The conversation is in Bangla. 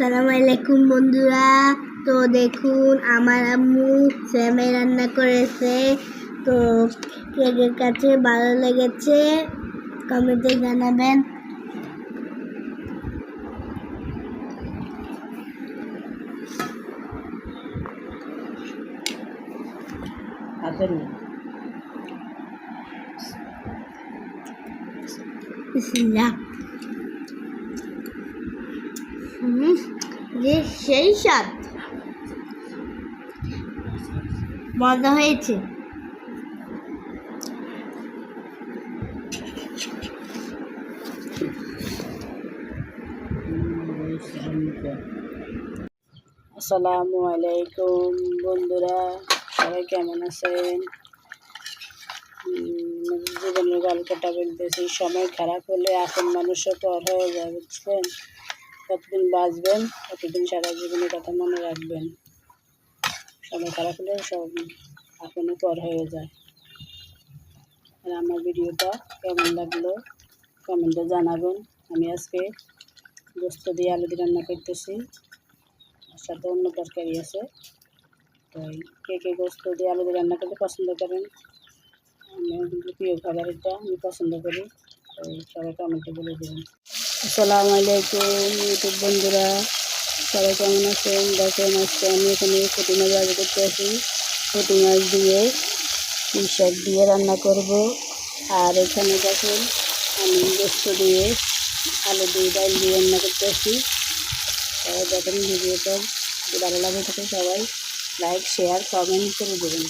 আসসালামু আলাইকুম বন্ধুরা। তো দেখুন আমার আম্মু সেমাই রান্না করেছে। তো কেকের কাছে ভালো লেগেছে কমেন্টে জানাবেন। বিসমিল্লাহ। যে সেই স্বাদ, মজা হয়েছে। আসসালামু আলাইকুম বন্ধুরা, সবাই কেমন আছেন? জীবনের গল্পটা বলতেছি। সময় খারাপ হলে আপন মানুষও পর হয়ে যায়, বুঝছেন? কতদিন বাঁচবেন ততদিন সারা জীবনের কথা মনে রাখবেন। সময় খারাপ হলে সব আপনও পর হয়ে যায়। আর আমার ভিডিওটা কেমন লাগলো কমেন্টে জানাবেন। আমি আজকে গোস্ত দিয়ে আলু দিয়ে রান্না করতেছি, সাথে অন্য তরকারি আছে। তো কে গোস্ত দিয়ে আলু দিয়ে রান্না করতে পছন্দ করেন? আমার কিন্তু প্রিয় খাবার, এটা আমি পছন্দ করি। তো সবাই কমেন্টে বলে দেবেন। আসসালামু আলাইকুম ইউটিউব বন্ধুরা, সবাই কেমন আছেন? দেখেন আজকে আমি এখানে পুঁটি মাছ রান্না করতে আসি। পুঁটি মাছ দিয়ে পুঁই শাক দিয়ে রান্না করব। আর এখানে দেখেন আমি গোস্ত দিয়ে আলু দিয়ে ডাল দিয়ে রান্না করতে আসি। সবাই দেখেন ভিডিওটা, যদি ভালো লাগে থাকে সবাই লাইক শেয়ার কমেন্ট করে দেবেন।